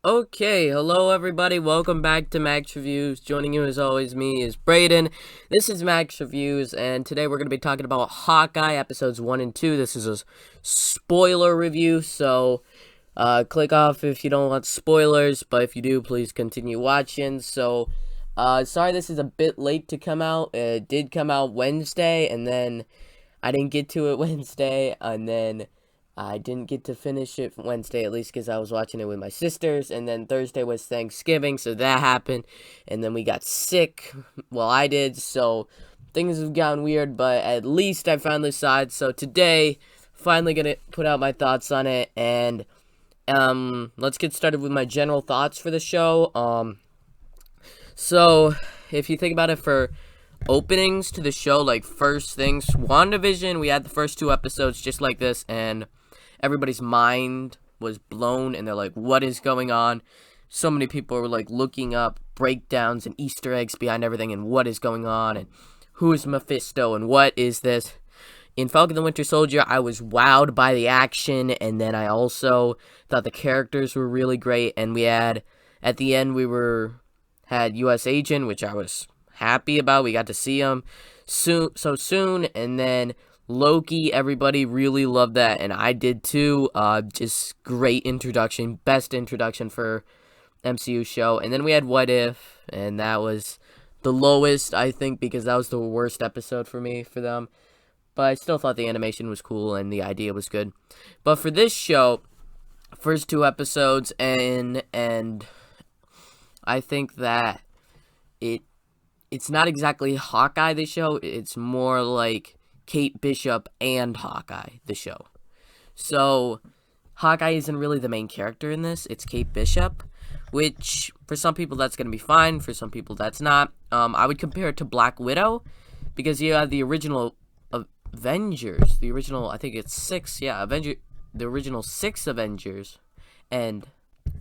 Okay, hello everybody, welcome back to Max Reviews. Joining you as always, me is Brayden. This is Max Reviews, and today we're going to be talking about Hawkeye episodes 1 and 2. This is a spoiler review, so click off if you don't want spoilers, but if you do, please continue watching. So, sorry this is a bit late to come out. It did come out Wednesday, and then I didn't get to it Wednesday, and then I didn't get to finish it Wednesday, at least because I was watching it with my sisters, and then Thursday was Thanksgiving, so that happened, and then we got sick, well, I did, so things have gotten weird, but at least I finally decided, so today, finally gonna put out my thoughts on it, and, let's get started with my general thoughts for the show. So, if you think about it, for openings to the show, like, first things, WandaVision, we had the first 2 episodes just like this, and everybody's mind was blown, and they're like, what is going on? So many people were, like, looking up breakdowns and Easter eggs behind everything, and what is going on, and who is Mephisto, and what is this? In Falcon the Winter Soldier, I was wowed by the action, and then I also thought the characters were really great, and we had, at the end, had U.S. Agent, which I was happy about. We got to see him so soon, and then Loki, everybody really loved that, and I did too. Just great introduction, best introduction for MCU show. And then we had What If, and that was the lowest, I think, because that was the worst episode for me, for them. But I still thought the animation was cool and the idea was good. But for this show, first 2 episodes, and I think that it's not exactly Hawkeye, the show. It's more like Kate Bishop and Hawkeye, the show. So, Hawkeye isn't really the main character in this. It's Kate Bishop, which, for some people, that's going to be fine. For some people, that's not. I would compare it to Black Widow, because you have the original Avengers. The original, I think it's 6, yeah, the original 6 Avengers. And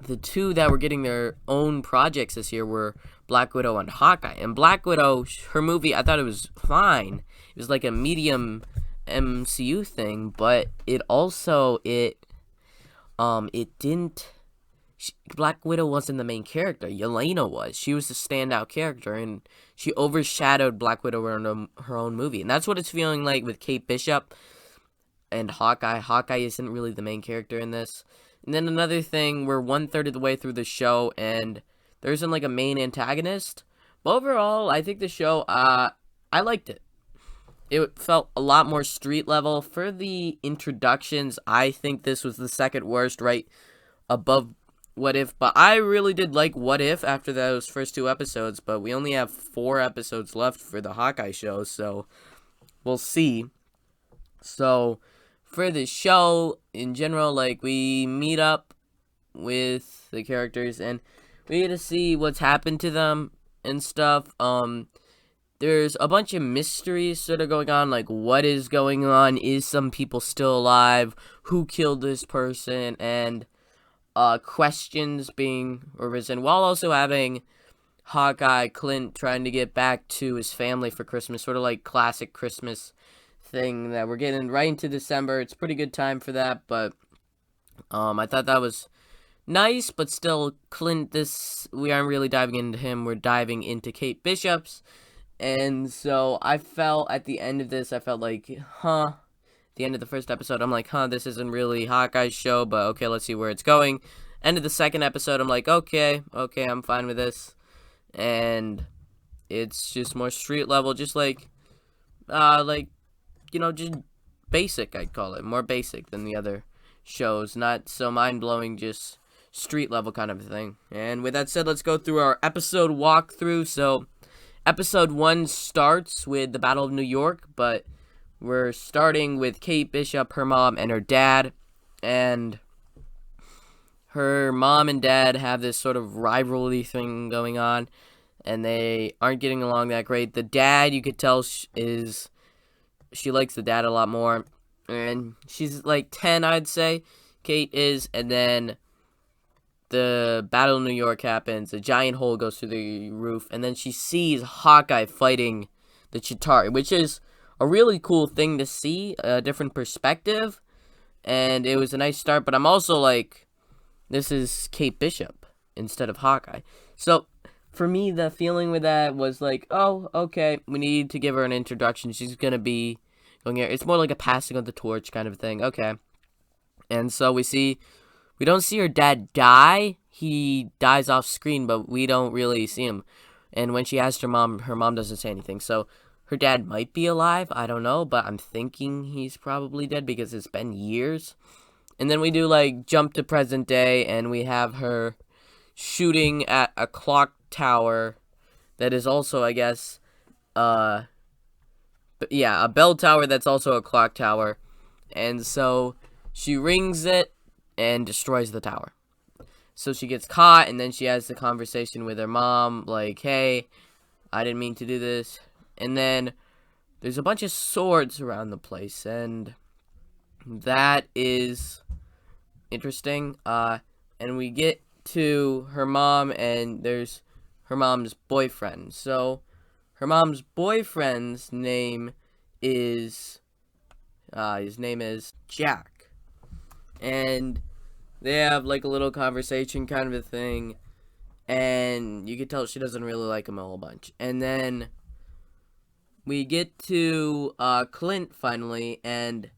the 2 that were getting their own projects this year were Black Widow and Hawkeye. And Black Widow, her movie, I thought it was fine. It was like a medium MCU thing, but it also, Black Widow wasn't the main character. Yelena was. She was the standout character, and she overshadowed Black Widow in her own movie. And that's what it's feeling like with Kate Bishop and Hawkeye. Hawkeye isn't really the main character in this. And then another thing, we're 1/3 of the way through the show, and there isn't like a main antagonist. But overall, I think the show, I liked it. It felt a lot more street level. For the introductions, I think this was the second worst, right above What If. But I really did like What If after those first 2 episodes. But we only have 4 episodes left for the Hawkeye show, so we'll see. So, for the show, in general, like, we meet up with the characters, and we get to see what's happened to them and stuff. There's a bunch of mysteries sort of going on, like, what is going on? Is some people still alive? Who killed this person? And questions being arisen, while also having Hawkeye, Clint, trying to get back to his family for Christmas, sort of like classic Christmas thing that we're getting right into December. It's a pretty good time for that, but I thought that was nice, but still, Clint, we aren't really diving into him, we're diving into Kate Bishop's. And so I felt at the end of this, I felt like, at the end of the first episode, I'm like, this isn't really Hawkeye's show, but okay, let's see where it's going. End of the second episode, I'm like, okay, I'm fine with this. And it's just more street level, just like, just basic, I'd call it. More basic than the other shows. Not so mind-blowing, just street level kind of thing. And with that said, let's go through our episode walkthrough. So, episode 1 starts with the Battle of New York, but we're starting with Kate Bishop, her mom, and her dad. And her mom and dad have this sort of rivalry thing going on, and they aren't getting along that great. The dad, you could tell, she likes the dad a lot more, and she's like 10, I'd say, Kate is, and then the Battle of New York happens, a giant hole goes through the roof, and then she sees Hawkeye fighting the Chitauri, which is a really cool thing to see, a different perspective, and it was a nice start, but I'm also like, this is Kate Bishop. instead of Hawkeye. So for me, the feeling with that was like, oh, okay, we need to give her an introduction. She's gonna be going here. It's more like a passing of the torch kind of thing. Okay. And so we don't see her dad die. He dies off screen, but we don't really see him. And when she asked her mom doesn't say anything. So her dad might be alive. I don't know, but I'm thinking he's probably dead because it's been years. And then we do like jump to present day, and we have her shooting at a clock tower that is also, I guess, a bell tower that's also a clock tower. And so she rings it and destroys the tower. So she gets caught, and then she has the conversation with her mom, like, hey, I didn't mean to do this. And then there's a bunch of swords around the place, and that is interesting. And we get to her mom, and there's her mom's boyfriend. So her mom's boyfriend's name is his name is Jack, and they have like a little conversation kind of a thing, and you can tell she doesn't really like him a whole bunch. And then we get to Clint finally, and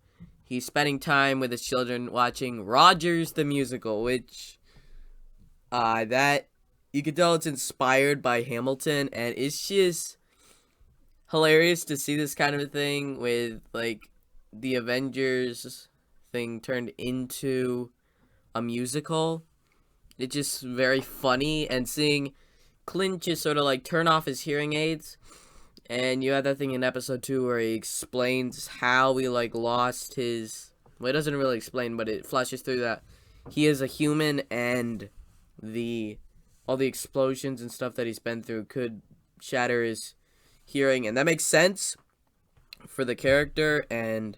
he's spending time with his children watching Rogers the Musical, which that you can tell it's inspired by Hamilton, and it's just hilarious to see this kind of a thing with like the Avengers thing turned into a musical. It's just very funny, and seeing Clint just sort of like turn off his hearing aids, and you have that thing in episode 2 where he explains how he like lost his, well, it doesn't really explain, but it flashes through that he is a human, and all the explosions and stuff that he's been through could shatter his hearing, and that makes sense for the character. And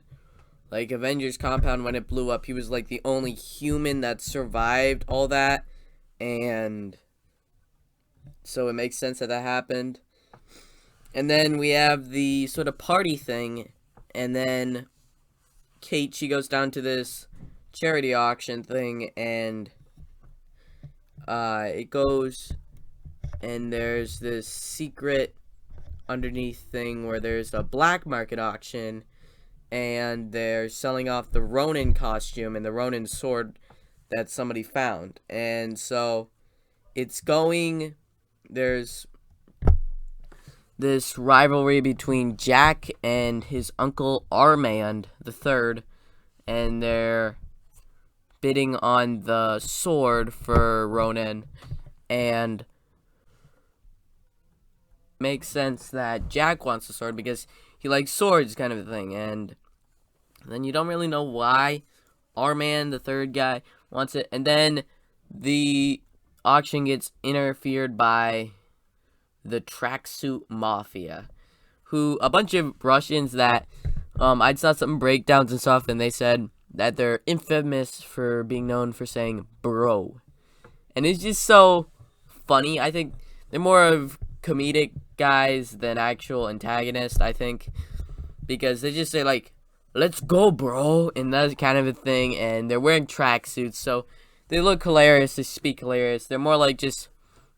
like Avengers Compound, when it blew up, he was like the only human that survived all that, and so it makes sense that happened. And then we have the sort of party thing, and then Kate, she goes down to this charity auction thing, and it goes, and there's this secret underneath thing where there's a black market auction, and they're selling off the Ronin costume and the Ronin sword that somebody found. And so it's going, there's this rivalry between Jack and his uncle Armand the Third, and they're bidding on the sword for Ronin, and makes sense that Jack wants the sword because he likes swords kind of a thing. And then you don't really know why Armand the third guy wants it, and then the auction gets interfered by the Tracksuit Mafia, who a bunch of Russians that I saw some breakdowns and stuff, and they said that they're infamous for being known for saying bro, and it's just so funny. I think they're more of comedic guys than actual antagonists, I think, because they just say like, let's go bro, and that kind of a thing, and they're wearing tracksuits, so they look hilarious, they speak hilarious. They're more like just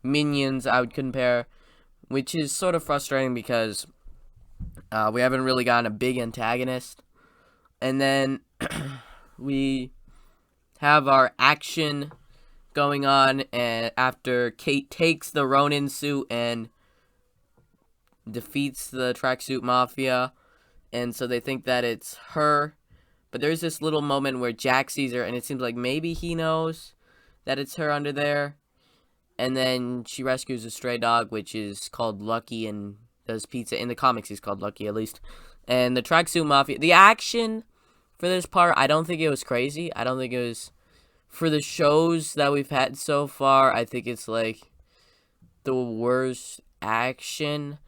minions, I would compare, which is sort of frustrating because we haven't really gotten a big antagonist. And then we have our action going on, and after Kate takes the Ronin suit and defeats the Tracksuit Mafia, and so they think that it's her. But there's this little moment where Jack sees her, and it seems like maybe he knows that it's her under there. And then she rescues a stray dog, which is called Lucky and does pizza. In the comics, he's called Lucky, at least. And the Tracksuit Mafia, the action for this part, I don't think it was crazy. I don't think it was, for the shows that we've had so far, I think it's like the worst action.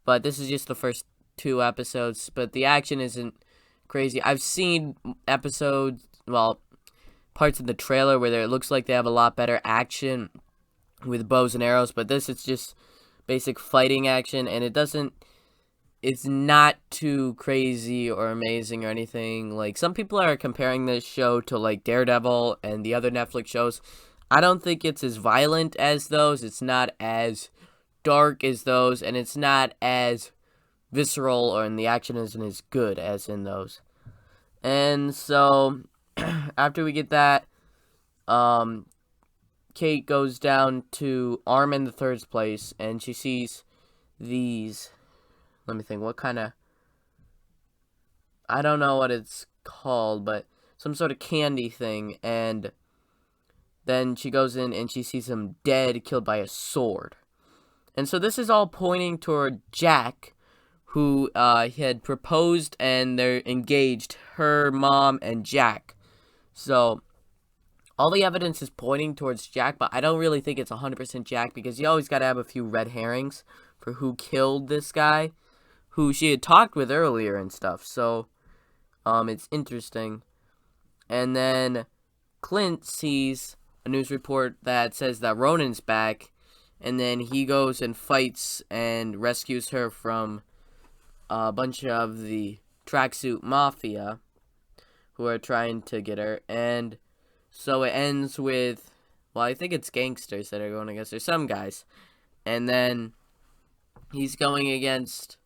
But this is just the first 2 episodes. But the action isn't crazy. I've seen episodes, well, parts of the trailer where it looks like they have a lot better action with bows and arrows, but this is just basic fighting action, and it's not too crazy or amazing or anything. Like, some people are comparing this show to like Daredevil and the other Netflix shows. I don't think it's as violent as those. It's not as dark as those, and it's not as visceral, or in the action isn't as good as in those. And so after we get that, Kate goes down to Armin the Third's place, and she sees these. Let me think. What kind of? I don't know what it's called, but some sort of candy thing. And then she goes in and she sees him dead, killed by a sword. And so this is all pointing toward Jack, who had proposed, and they're engaged. Her mom and Jack. So all the evidence is pointing towards Jack, but I don't really think it's 100% Jack, because you always got to have a few red herrings for who killed this guy, who she had talked with earlier and stuff. So it's interesting. And then Clint sees a news report that says that Ronan's back, and then he goes and fights and rescues her from a bunch of the tracksuit mafia who are trying to get her. And so it ends with, well, I think it's gangsters that are going against her, some guys. And then he's going against,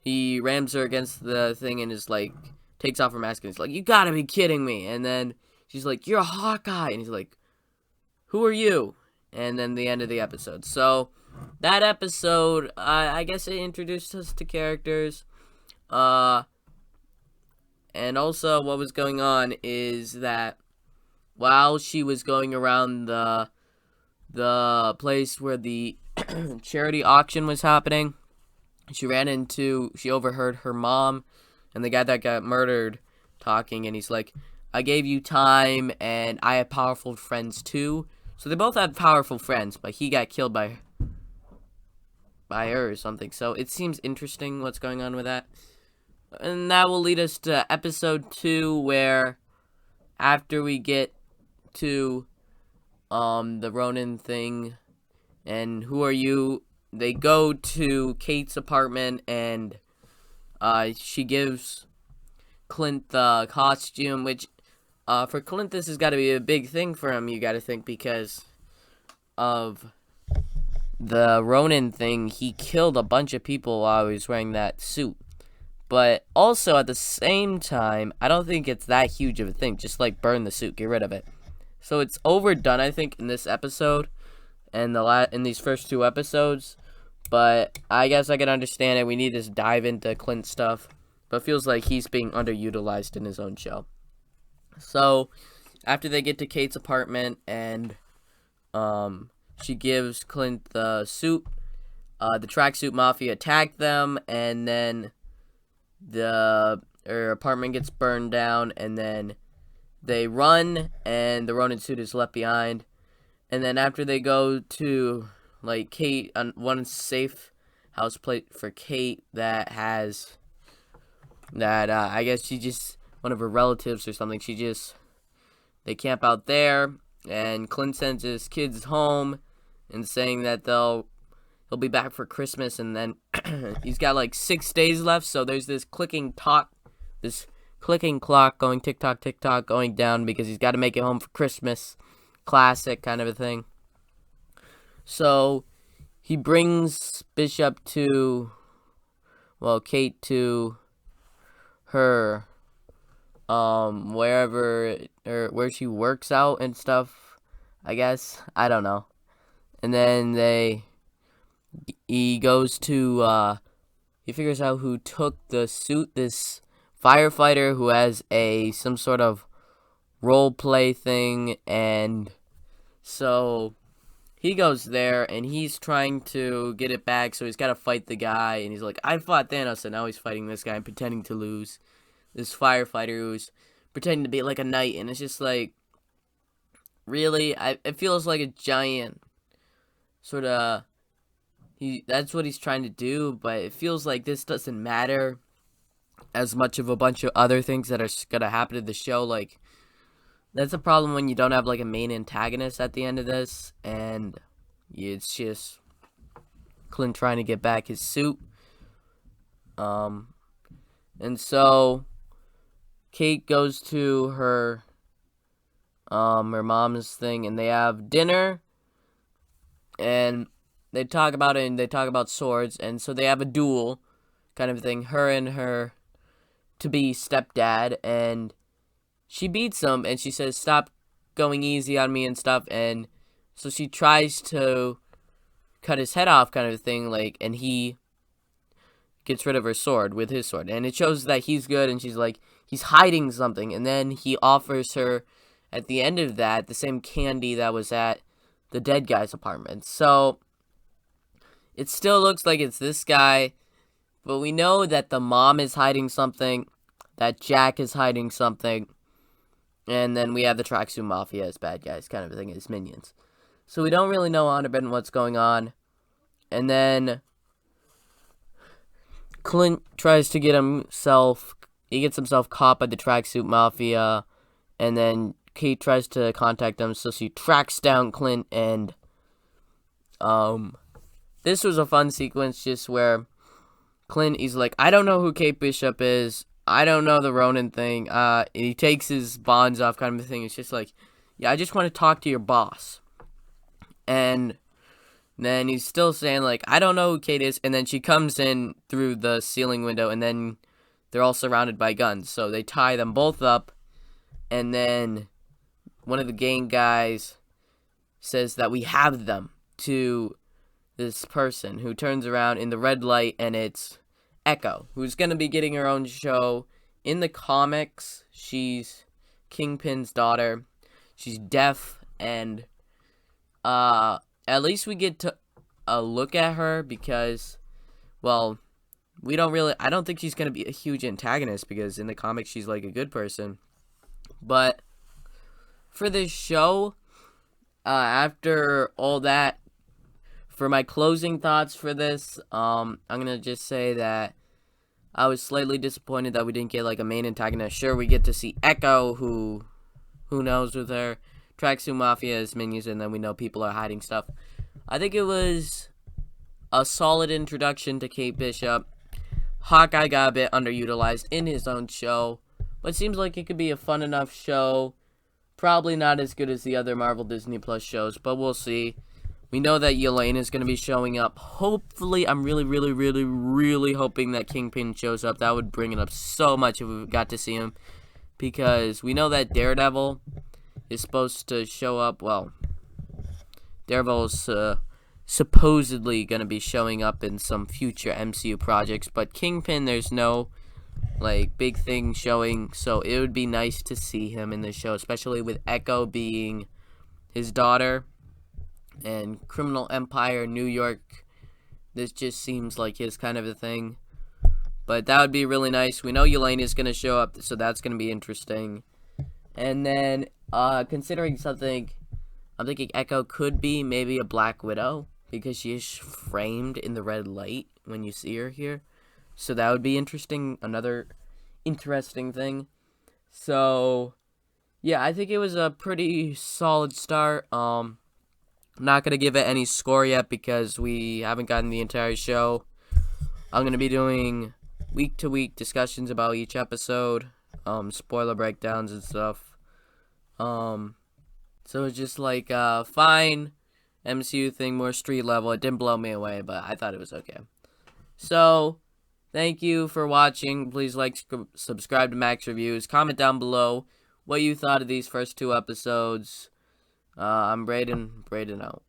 he rams her against the thing and is like, takes off her mask and he's like, you gotta be kidding me. And then she's like, you're a Hawkeye. And he's like, who are you? And then the end of the episode. So that episode, I guess it introduced us to characters. And also what was going on is that while she was going around the place where the charity auction was happening, she overheard her mom and the guy that got murdered talking, and he's like, I gave you time, and I have powerful friends too. So they both had powerful friends, but he got killed by her or something. So it seems interesting what's going on with that. And that will lead us to episode 2, where after we get to the Ronin thing and who are you, they go to Kate's apartment, and she gives Clint the costume, which for Clint this has got to be a big thing for him, you got to think, because of the Ronin thing. He killed a bunch of people while he was wearing that suit. But also, at the same time, I don't think it's that huge of a thing. Just, like, burn the suit. Get rid of it. So it's overdone, I think, in this episode. And in these first 2 episodes. But I guess I can understand it. We need to dive into Clint stuff. But it feels like he's being underutilized in his own show. So, after they get to Kate's apartment, and she gives Clint the suit, the tracksuit mafia attack them, and then her apartment gets burned down, and then they run, and the Ronin suit is left behind. And then after they go to, like, Kate, on one safe house plate for Kate that has, I guess she just, one of her relatives or something, they camp out there, and Clint sends his kids home, and saying that he'll be back for Christmas, and then he's got like 6 days left, so there's this clicking clock going tick-tock, going down, because he's got to make it home for Christmas. Classic kind of a thing. So he brings Kate to her, where she works out and stuff, I guess. I don't know. And then he goes to, he figures out who took the suit, this firefighter who has some sort of role play thing, and so he goes there, and he's trying to get it back, so he's got to fight the guy, and he's like, I fought Thanos, and now he's fighting this guy and pretending to lose, this firefighter who's pretending to be like a knight, and it's just like, really, it feels like a giant, sort of, that's what he's trying to do, but it feels like this doesn't matter as much of a bunch of other things that are gonna happen in the show. Like, that's a problem when you don't have like a main antagonist at the end of this, and it's just Clint trying to get back his suit. And so Kate goes to her her mom's thing, and they have dinner, and they talk about it, and they talk about swords, and so they have a duel kind of thing, her and her to-be stepdad, and she beats him, and she says, stop going easy on me and stuff, and so she tries to cut his head off kind of thing, like, and he gets rid of her sword with his sword, and it shows that he's good, and she's like, he's hiding something, and then he offers her, at the end of that, the same candy that was at the dead guy's apartment. So it still looks like it's this guy, but we know that the mom is hiding something, that Jack is hiding something, and then we have the Tracksuit Mafia as bad guys, kind of thing, as minions. So we don't really know 100% what's going on. And then Clint tries to get himself, he gets himself caught by the Tracksuit Mafia, and then Kate tries to contact them, so she tracks down Clint, and this was a fun sequence just where Clint, he's like, I don't know who Kate Bishop is, I don't know the Ronin thing, and he takes his bonds off kind of thing. It's just like, yeah, I just want to talk to your boss. And then he's still saying, like, I don't know who Kate is, and then she comes in through the ceiling window, and then they're all surrounded by guns, so they tie them both up, and then one of the gang guys says that we have them to this person, who turns around in the red light, and it's Echo, who's going to be getting her own show. In the comics, she's Kingpin's daughter. She's deaf, and at least we get to look at her because, well, we don't really, I don't think she's going to be a huge antagonist because in the comics she's like a good person. But for this show, after all that, for my closing thoughts for this, I'm going to just say that I was slightly disappointed that we didn't get like a main antagonist. Sure, we get to see Echo, who knows with her, Tracksuit Mafia as minions, and then we know people are hiding stuff. I think it was a solid introduction to Kate Bishop. Hawkeye got a bit underutilized in his own show, but it seems like it could be a fun enough show. Probably not as good as the other Marvel Disney Plus shows, but we'll see. We know that Yelena is going to be showing up. Hopefully, I'm really hoping that Kingpin shows up. That would bring it up so much if we got to see him. Because we know that Daredevil is supposed to show up. Well, Daredevil's supposedly going to be showing up in some future MCU projects. But Kingpin, there's no like big thing showing. So it would be nice to see him in the show. Especially with Echo being his daughter. And Criminal Empire, New York, this just seems like his kind of a thing. But that would be really nice. We know Yelena is going to show up, so that's going to be interesting. And then, considering something, I'm thinking Echo could be maybe a Black Widow, because she is framed in the red light when you see her here. So that would be interesting, another interesting thing. So, yeah, I think it was a pretty solid start. I'm not going to give it any score yet because we haven't gotten the entire show. I'm going to be doing week-to-week discussions about each episode, spoiler breakdowns and stuff. So it's just like a fine MCU thing, more street level. It didn't blow me away, but I thought it was okay. So, thank you for watching. Please like, subscribe to Max Reviews. Comment down below what you thought of these first two episodes. I'm Braden out.